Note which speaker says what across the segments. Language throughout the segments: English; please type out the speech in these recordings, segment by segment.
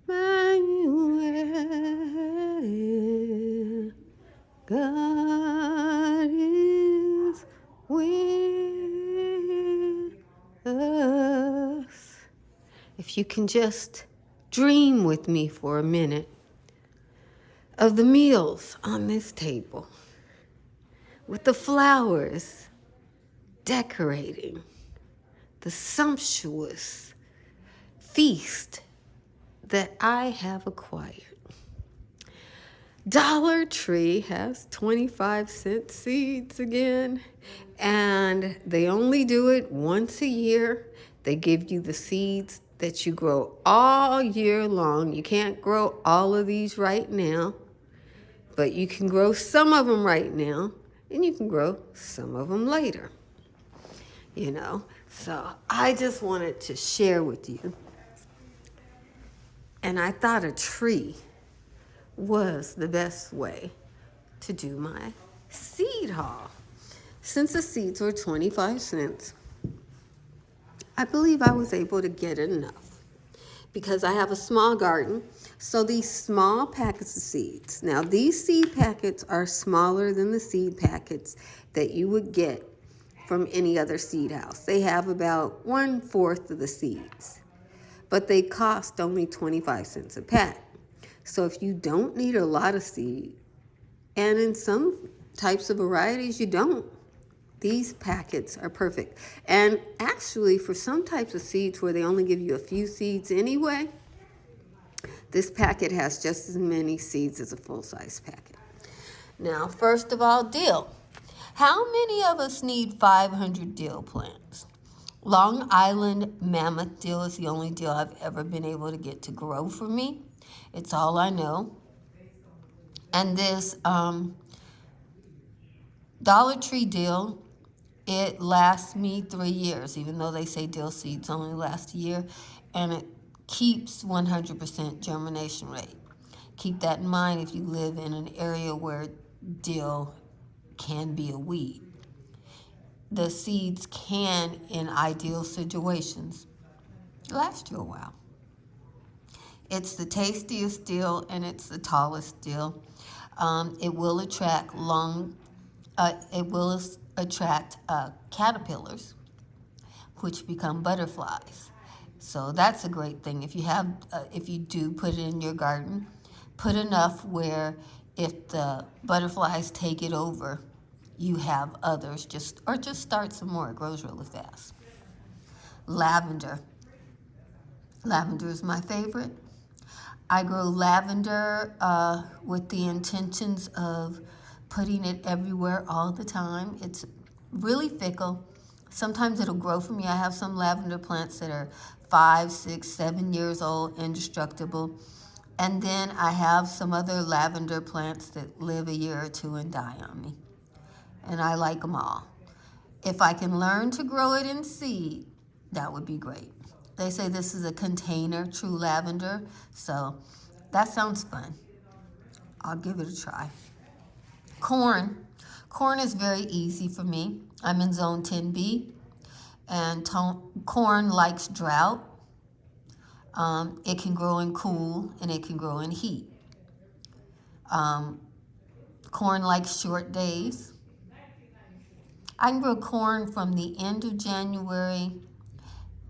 Speaker 1: Emmanuel, God is with us. If you can just dream with me for a minute of the meals on this table, with the flowers decorating the sumptuous feast that I have acquired. Dollar Tree has 25-cent seeds again, and they only do it once a year. They give you the seeds that you grow all year long. You can't grow all of these right now, but you can grow some of them right now, and you can grow some of them later. So I just wanted to share with you. And I thought a tree was the best way to do my seed haul. Since the seeds were 25 cents, I believe I was able to get enough because I have a small garden. So these small packets of seeds, now these seed packets are smaller than the seed packets that you would get from any other seed house. They have about 1/4 of the seeds, but they cost only 25 cents a pack. So if you don't need a lot of seed, and in some types of varieties you don't, these packets are perfect. And actually, for some types of seeds where they only give you a few seeds anyway, this packet has just as many seeds as a full-size packet. Now, first of all, dill. How many of us need 500 dill plants? Long Island Mammoth dill is the only dill I've ever been able to get to grow for me. It's all I know. And this Dollar Tree dill, it lasts me 3 years, even though they say dill seeds only last a year, and it keeps 100% germination rate. Keep that in mind if you live in an area where dill can be a weed. The seeds can, in ideal situations, last you a while. It's the tastiest dill and it's the tallest dill. It will attract caterpillars, which become butterflies. So that's a great thing. If you do put it in your garden, put enough where if the butterflies take it over, you have others. Just start some more. It grows really fast. Lavender. Lavender is my favorite. I grow lavender with the intentions of putting it everywhere all the time. It's really fickle. Sometimes it'll grow for me. I have some lavender plants that are 5, 6, 7 years old, indestructible. And then I have some other lavender plants that live a year or two and die on me. And I like them all. If I can learn to grow it in seed, that would be great. They say this is a container, true lavender, so that sounds fun. I'll give it a try. Corn. Corn is very easy for me. I'm in zone 10B, and corn likes drought. It can grow in cool, and it can grow in heat. Corn likes short days. I can grow corn from the end of January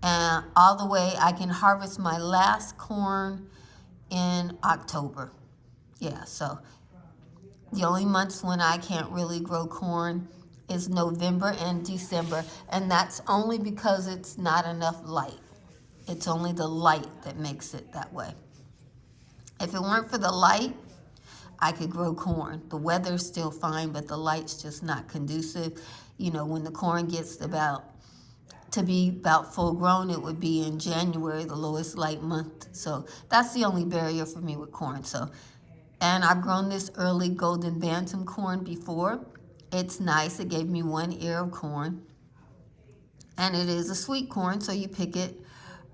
Speaker 1: and all the way. I can harvest my last corn in October. Yeah, so the only months when I can't really grow corn is November and December, and that's only because it's not enough light. It's only the light that makes it that way. If it weren't for the light, I could grow corn. The weather's still fine, but the light's just not conducive. When the corn gets to be about full grown, it would be in January, the lowest light month. So that's the only barrier for me with corn. And I've grown this early golden bantam corn before. It's nice. It gave me 1 ear of corn. And it is a sweet corn, so you pick it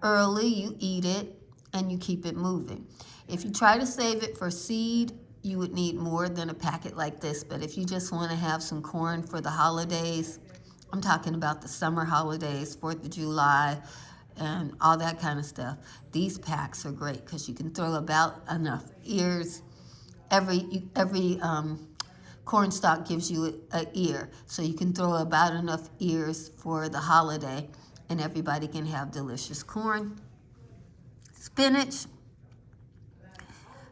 Speaker 1: early, you eat it, and you keep it moving. If you try to save it for seed, you would need more than a packet like this. But if you just want to have some corn for the holidays, I'm talking about the summer holidays, 4th of July, and all that kind of stuff. These packs are great because you can throw about enough ears. Every corn stalk gives you an ear, so you can throw about enough ears for the holiday, and everybody can have delicious corn. Spinach.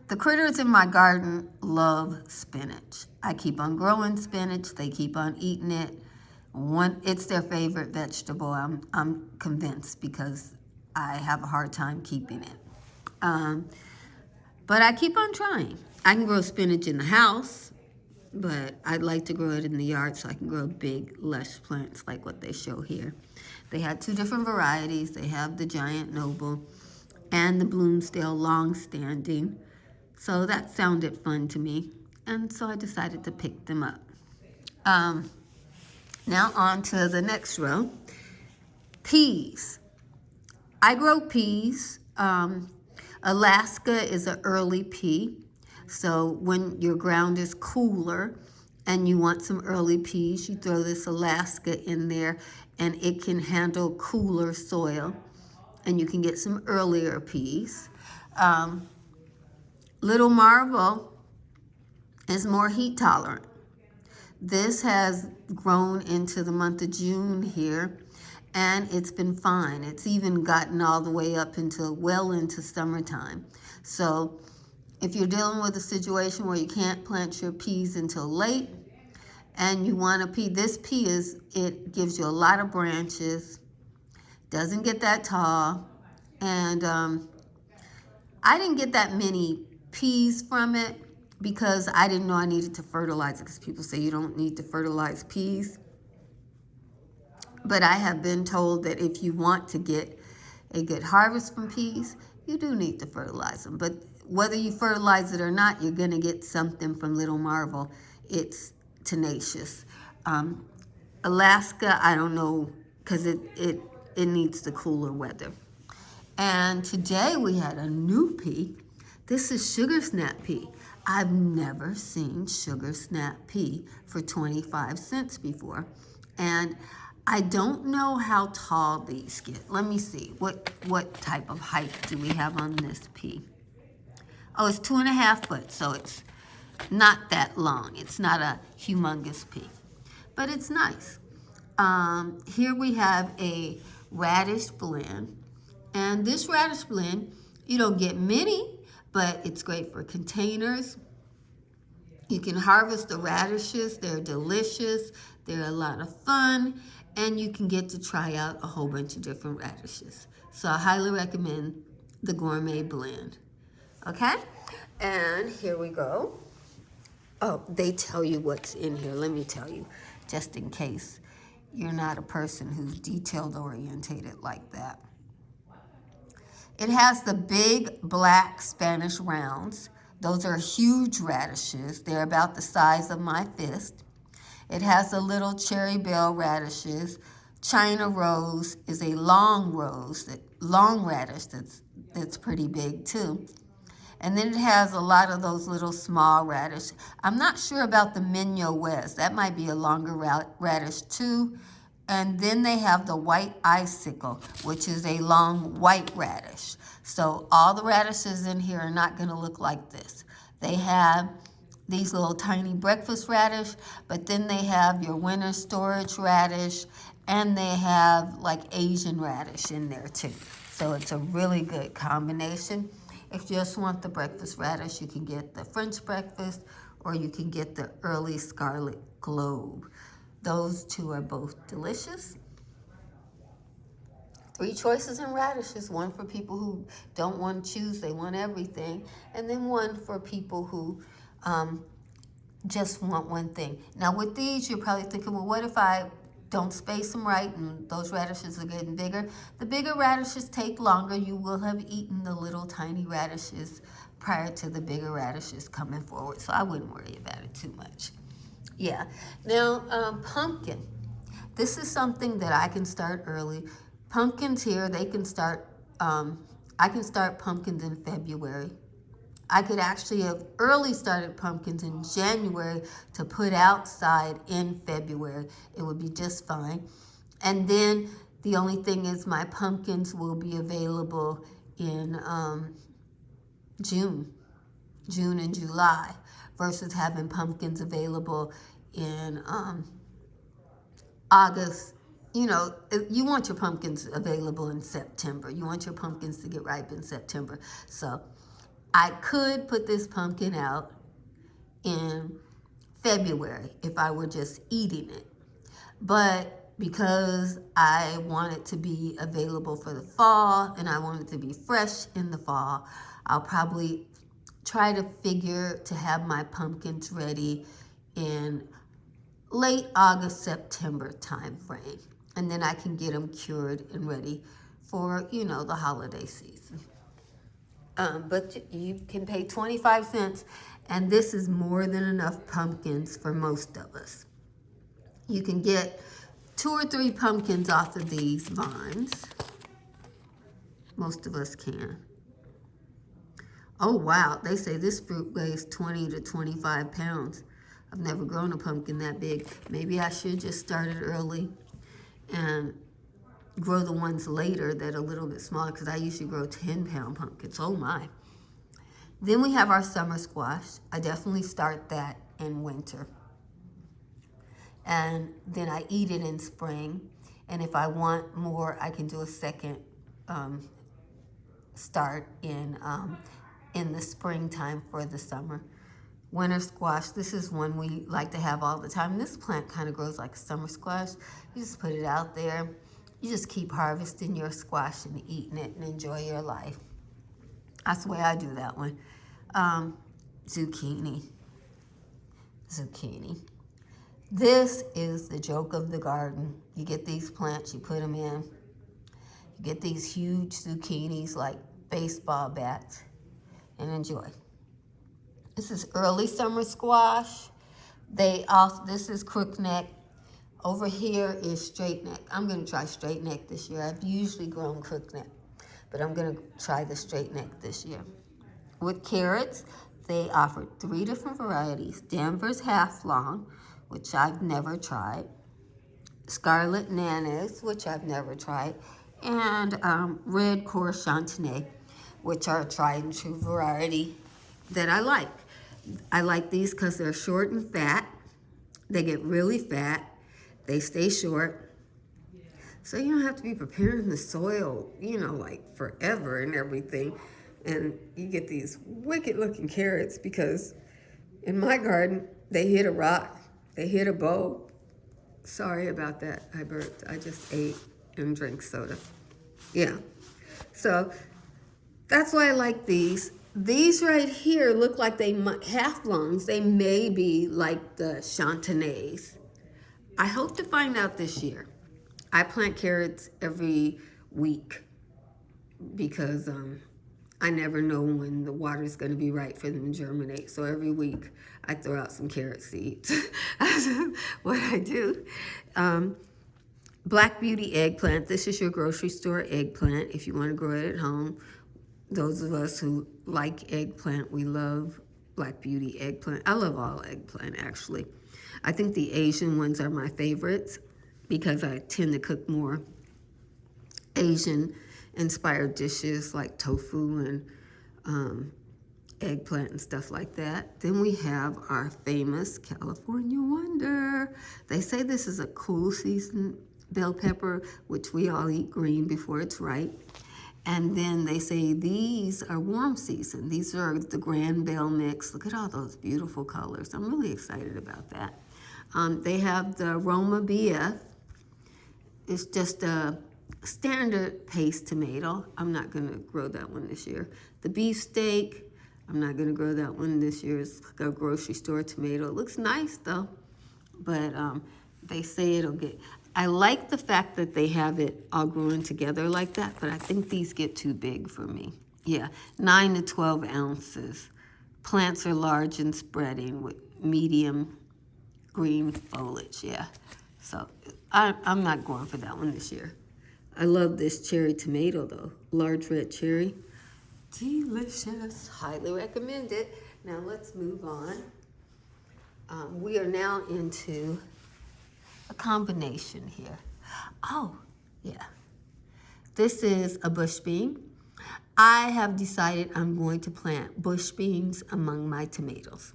Speaker 1: The critters in my garden love spinach. I keep on growing spinach. They keep on eating it. It's their favorite vegetable. I'm convinced because I have a hard time keeping it. But I keep on trying. I can grow spinach in the house, but I'd like to grow it in the yard so I can grow big, lush plants like what they show here. They had 2 different varieties. They have the Giant Noble and the Bloomsdale Longstanding. So that sounded fun to me, and so I decided to pick them up. Now on to the next row. Peas. I grow peas. Alaska is an early pea. So when your ground is cooler and you want some early peas, you throw this Alaska in there, and it can handle cooler soil, and you can get some earlier peas. Little Marvel is more heat tolerant. This has grown into the month of June here, and it's been fine. It's even gotten all the way up well into summertime. So if you're dealing with a situation where you can't plant your peas until late and you want a pea, it gives you a lot of branches, doesn't get that tall, and I didn't get that many peas from it because I didn't know I needed to fertilize it, because people say you don't need to fertilize peas. But I have been told that if you want to get a good harvest from peas, you do need to fertilize them. But whether you fertilize it or not, you're going to get something from Little Marvel. It's tenacious. Alaska, I don't know, because it needs the cooler weather. And today we had a new pea. This is Sugar Snap pea. I've never seen Sugar Snap pea for 25 cents before. And I don't know how tall these get. Let me see. What type of height do we have on this pea? Oh, it's 2.5 foot, so it's not that long. It's not a humongous pea, but it's nice. Here we have a radish blend. And this radish blend, you don't get many, but it's great for containers. You can harvest the radishes. They're delicious. They're a lot of fun. And you can get to try out a whole bunch of different radishes. So I highly recommend the gourmet blend. Okay? And here we go. Oh, they tell you what's in here. Let me tell you, just in case you're not a person who's detailed orientated like that. It has the big black Spanish rounds. Those are huge radishes. They're about the size of my fist. It has the little cherry bell radishes. China rose is a long radish that's pretty big too. And then it has a lot of those little small radish. I'm not sure about the Minho West. That might be a longer radish too. And then they have the white icicle, which is a long white radish. So all the radishes in here are not going to look like this. They have these little tiny breakfast radish, but then they have your winter storage radish, and they have like Asian radish in there too. So it's a really good combination. If you just want the breakfast radish, you can get the French breakfast, or you can get the early scarlet globe. Those two are both delicious. 3 choices in radishes. One for people who don't want to choose, they want everything. And then one for people who just want one thing. Now with these, you're probably thinking, well, what if I don't space them right and those radishes are getting bigger? The bigger radishes take longer. You will have eaten the little tiny radishes prior to the bigger radishes coming forward. So I wouldn't worry about it too much. Yeah. Now, pumpkin. This is something that I can start early. Pumpkins here, they can start, I can start pumpkins in February. I could actually have early started pumpkins in January to put outside in February. It would be just fine. And then The only thing is my pumpkins will be available in June and July versus having pumpkins available in August. You know, you want your pumpkins available in September. You want your pumpkins to get ripe in September. So I could put this pumpkin out in February if I were just eating it. But because I want it to be available for the fall and I want it to be fresh in the fall, I'll probably try to figure to have my pumpkins ready in late August, September time frame. And then I can get them cured and ready for, you know, the holiday season. But you can pay 25 cents, and this is more than enough pumpkins for most of us. You can get 2 or 3 pumpkins off of these vines. Most of us can. Oh, wow. They say this fruit weighs 20 to 25 pounds. I've never grown a pumpkin that big. Maybe I should just start it early and grow the ones later that are a little bit smaller, because I usually grow 10-pound pumpkins. Oh, my. Then we have our summer squash. I definitely start that in winter. And then I eat it in spring. And if I want more, I can do a second start in the springtime for the summer. Winter squash, this is one we like to have all the time. This plant kind of grows like a summer squash. You just put it out there. You just keep harvesting your squash and eating it and enjoy your life. That's the way I do that one. Zucchini. This is the joke of the garden. You get these plants, you put them in. You get these huge zucchinis like baseball bats and enjoy. This is early summer squash. This is crookneck. Over here is straight neck. I'm going to try straight neck this year. I've usually grown crookneck, but I'm going to try the straight neck this year. With carrots, they offer 3 different varieties. Danvers half long, which I've never tried. Scarlet Nanas, which I've never tried. And red Core Chantenay, which are a tried and true variety that I like. I like these because they're short and fat. They get really fat. They stay short. So you don't have to be preparing the soil, you know, like forever and everything. And you get these wicked looking carrots because in my garden, they hit a rock, they hit a bowl. Sorry about that, I burped. I just ate and drank soda. Yeah, so that's why I like these. These right here look like they half longs. They may be like the Chantenays. I hope to find out this year. I plant carrots every week because I never know when the water's going to be right for them to germinate. So every week I throw out some carrot seeds. That's what I do. Black Beauty eggplant. This is your grocery store eggplant if you want to grow it at home. Those of us who like eggplant, we love Black Beauty eggplant. I love all eggplant, actually. I think the Asian ones are my favorites because I tend to cook more Asian-inspired dishes like tofu and eggplant and stuff like that. Then we have our famous California Wonder. They say this is a cool season bell pepper, which we all eat green before it's ripe. And then they say these are warm season. These are the Grand Bell mix. Look at all those beautiful colors. I'm really excited about that. They have the Roma BF. It's just a standard paste tomato. I'm not going to grow that one this year. The beefsteak, I'm not going to grow that one this year. It's like a grocery store tomato. It looks nice though, but they say it'll get... I like the fact that they have it all growing together like that, but I think these get too big for me. Yeah, 9 to 12 ounces. Plants are large and spreading with medium green foliage, yeah. So I'm not going for that one this year. I love this cherry tomato though, large red cherry. Delicious, highly recommend it. Now let's move on. We are now into a combination here. Oh, Yeah. This is a bush bean. I have decided I'm going to plant bush beans among my tomatoes.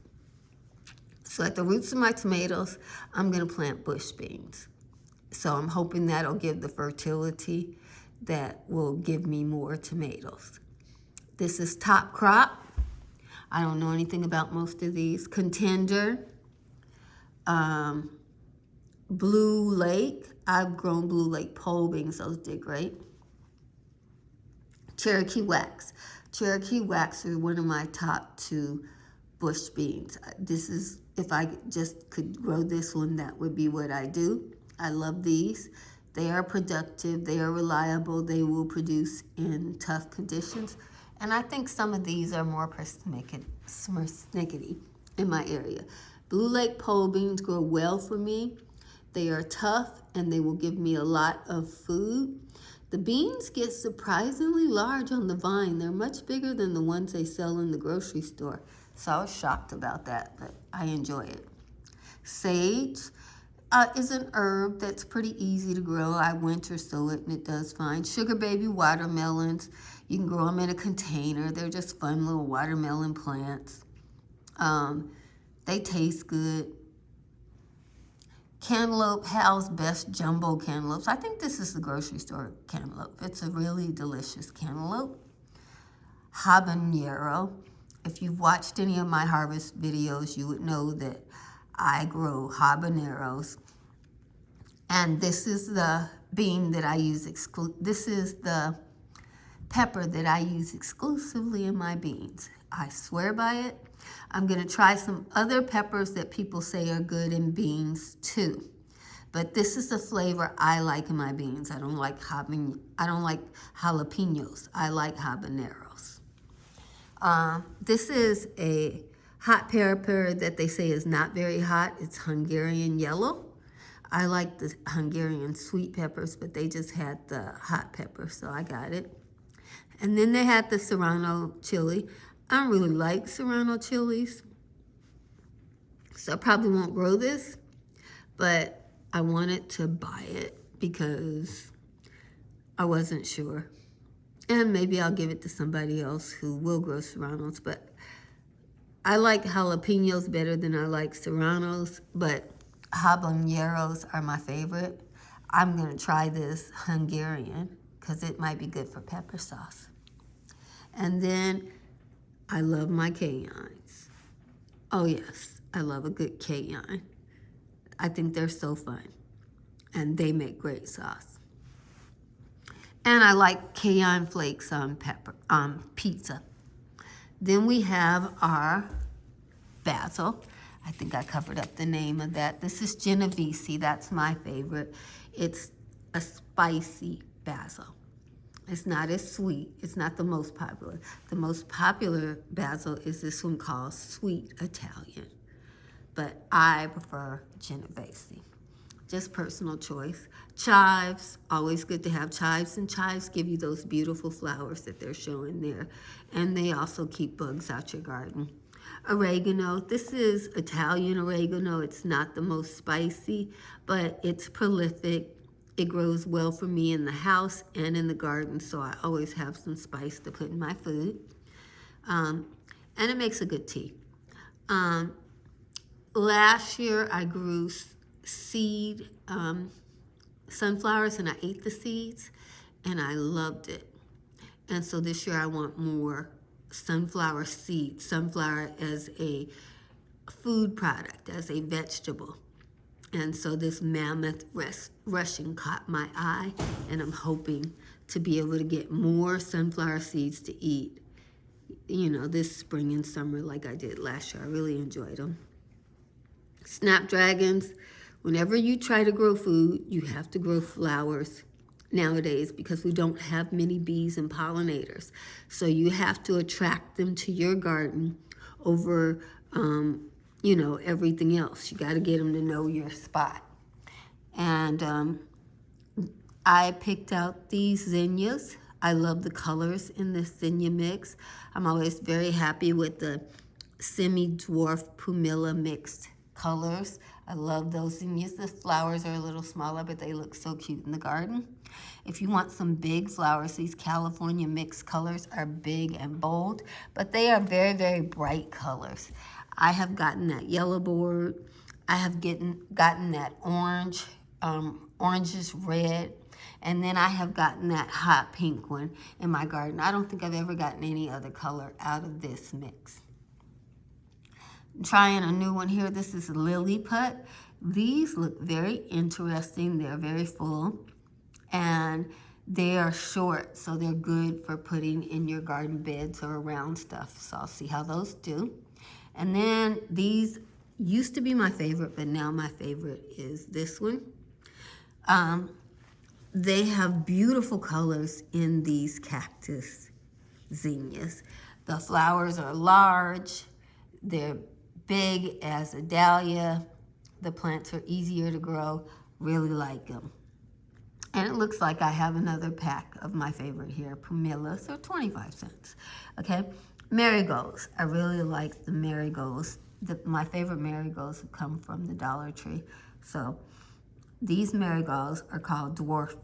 Speaker 1: So at the roots of my tomatoes, I'm going to plant bush beans. So I'm hoping that'll give the fertility that will give me more tomatoes. This is Top Crop. I don't know anything about most of these. Contender, Blue Lake. I've grown Blue Lake pole beans. Those did great. Cherokee Wax. Cherokee Wax is one of my top 2 bush beans. This is, if I just could grow this one, that would be what I do. I love these. They are productive. They are reliable. They will produce in tough conditions. And I think some of these are more persnickety in my area. Blue Lake pole beans grow well for me. They are tough and they will give me a lot of food. The beans get surprisingly large on the vine. They're much bigger than the ones they sell in the grocery store. So I was shocked about that, but I enjoy it. Sage is an herb that's pretty easy to grow. I winter sow it and it does fine. Sugar baby watermelons. You can grow them in a container. They're just fun little watermelon plants. They taste good. Cantaloupe, Hal's Best Jumbo Cantaloupes. I think this is the grocery store cantaloupe. It's a really delicious cantaloupe. Habanero. If you've watched any of my harvest videos, you would know that I grow habaneros. And this is the bean that I use, this is the pepper that I use exclusively in my beans. I swear by it. I'm going to try some other peppers that people say are good in beans too. But this is the flavor I like in my beans. I don't like jalapenos. I like habaneros. This is a hot pepper that they say is not very hot. It's Hungarian yellow. I like the Hungarian sweet peppers, but they just had the hot pepper, so I got it. And then they had the Serrano chili. I don't really like Serrano chilies, so I probably won't grow this, but I wanted to buy it because I wasn't sure. And maybe I'll give it to somebody else who will grow Serranos, but I like jalapenos better than I like Serranos, but habaneros are my favorite. I'm going to try this Hungarian because it might be good for pepper sauce. And then I love my cayens. Oh yes, I love a good cayenne. I think they're so fun and they make great sauce. And I like cayenne flakes on pizza. Then we have our basil. I think I covered up the name of that. This is Genovese. That's my favorite. It's a spicy basil. It's not as sweet. It's not the most popular. The most popular basil is this one called Sweet Italian. But I prefer Genovese. Just personal choice. Chives, always good to have chives. And chives give you those beautiful flowers that they're showing there. And they also keep bugs out your garden. Oregano, this is Italian oregano. It's not the most spicy, but it's prolific. It grows well for me in the house and in the garden, so I always have some spice to put in my food. And it makes a good tea. Last year, I grew seed sunflowers, and I ate the seeds, and I loved it. And so this year, I want more sunflower seeds, sunflower as a food product, as a vegetable. And so this mammoth Russian caught my eye, and I'm hoping to be able to get more sunflower seeds to eat, this spring and summer like I did last year. I really enjoyed them. Snapdragons, whenever you try to grow food, you have to grow flowers nowadays because we don't have many bees and pollinators. So you have to attract them to your garden over everything else. You got to get them to know your spot. And I picked out these zinnias. I love the colors in this zinnia mix. I'm always very happy with the semi-dwarf pumila mixed colors. I love those zinnias. The flowers are a little smaller, but they look so cute in the garden. If you want some big flowers, these California mixed colors are big and bold, but they are very, very bright colors. I have gotten that yellow board. I have gotten that orange, orangish red, and then I have gotten that hot pink one in my garden. I don't think I've ever gotten any other color out of this mix. Trying a new one here. This is Lilliput. These look very interesting. They're very full and they are short, so they're good for putting in your garden beds or around stuff. So I'll see how those do. And then these used to be my favorite, but now my favorite is this one. They have beautiful colors in these cactus zinnias. The flowers are large. They're big as a dahlia. The plants are easier to grow. Really like them. And it looks like I have another pack of my favorite here, Primillas. They're 25 cents. Okay, marigolds. I really like the marigolds. My favorite marigolds have come from the Dollar Tree. So these marigolds are called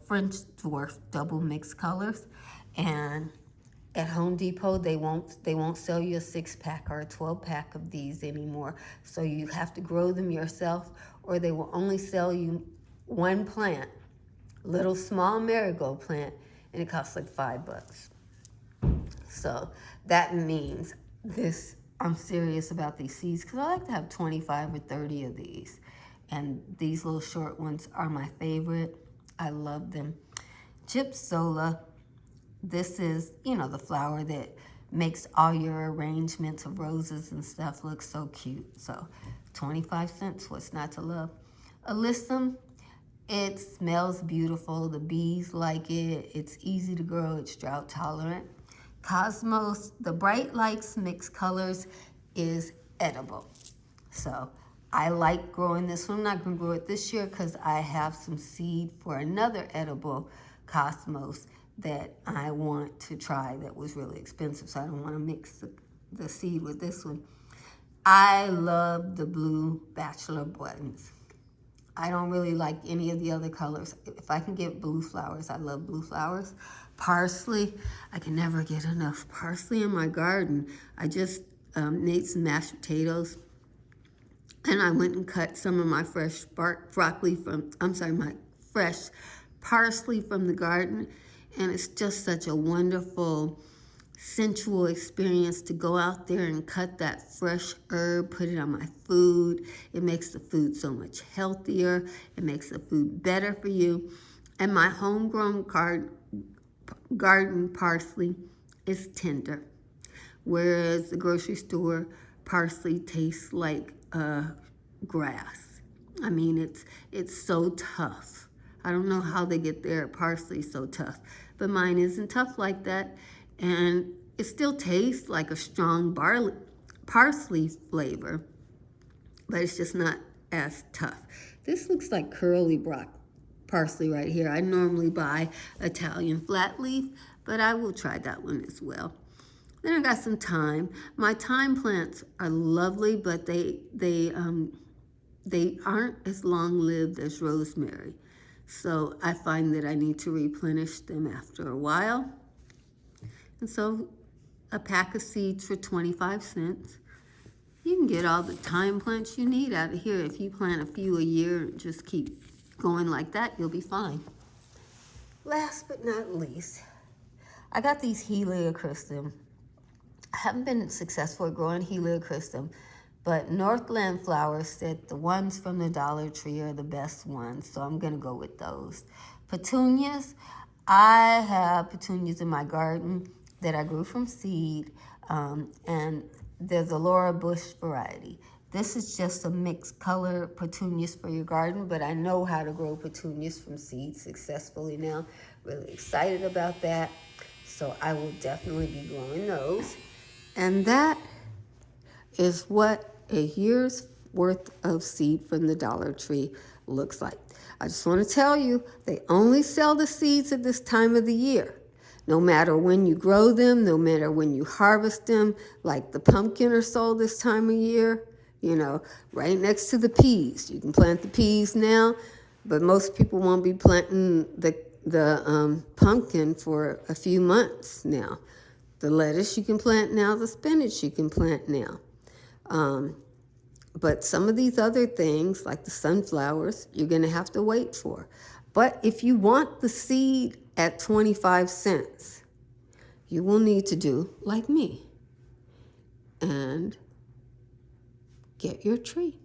Speaker 1: French dwarf double mixed colors. And at Home Depot, they won't sell you a 6-pack or a 12-pack of these anymore. So you have to grow them yourself, or they will only sell you one plant, little small marigold plant, and it costs like $5. So that means I'm serious about these seeds because I like to have 25 or 30 of these. And these little short ones are my favorite. I love them. Gypsola. This is, the flower that makes all your arrangements of roses and stuff look so cute. So 25 cents, what's not to love? Alyssum, it smells beautiful. The bees like it. It's easy to grow. It's drought tolerant. Cosmos, the bright lights mixed colors, is edible. So I like growing this one. I'm not going to grow it this year because I have some seed for another edible Cosmos that I want to try that was really expensive, so I don't want to mix the seed with this one. I love the blue bachelor buttons. I don't really like any of the other colors. If I can get blue flowers, I love blue flowers. Parsley, I can never get enough parsley in my garden. I just made some mashed potatoes, and I went and cut some of my fresh my fresh parsley from the garden. And it's just such a wonderful, sensual experience to go out there and cut that fresh herb, put it on my food. It makes the food so much healthier. It makes the food better for you. And my homegrown garden parsley is tender, whereas the grocery store parsley tastes like grass. I mean, it's so tough. I don't know how they get their parsley so tough, but mine isn't tough like that, and it still tastes like a strong parsley flavor, but it's just not as tough. This looks like curly parsley right here. I normally buy Italian flat leaf, but I will try that one as well. Then I got some thyme. My thyme plants are lovely, but they aren't as long-lived as rosemary. So I find that I need to replenish them after a while. And so a pack of seeds for 25 cents. You can get all the thyme plants you need out of here. If you plant a few a year and just keep going like that, you'll be fine. Last but not least, I got these Heliocristum. I haven't been successful at growing Heliocristum, but Northland Flowers said the ones from the Dollar Tree are the best ones, so I'm going to go with those. Petunias, I have petunias in my garden that I grew from seed, and there's a Laura Bush variety. This is just a mixed color petunias for your garden, but I know how to grow petunias from seed successfully now. Really excited about that, so I will definitely be growing those. And that is what a year's worth of seed from the Dollar Tree looks like. I just want to tell you, they only sell the seeds at this time of the year. No matter when you grow them, no matter when you harvest them, like the pumpkin are sold this time of year, you know, right next to the peas. You can plant the peas now, but most people won't be planting the pumpkin for a few months now. The lettuce you can plant now, the spinach you can plant now. But some of these other things, like the sunflowers, you're going to have to wait for. But if you want the seed at 25 cents, you will need to do like me and get your tree.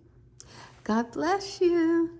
Speaker 1: God bless you.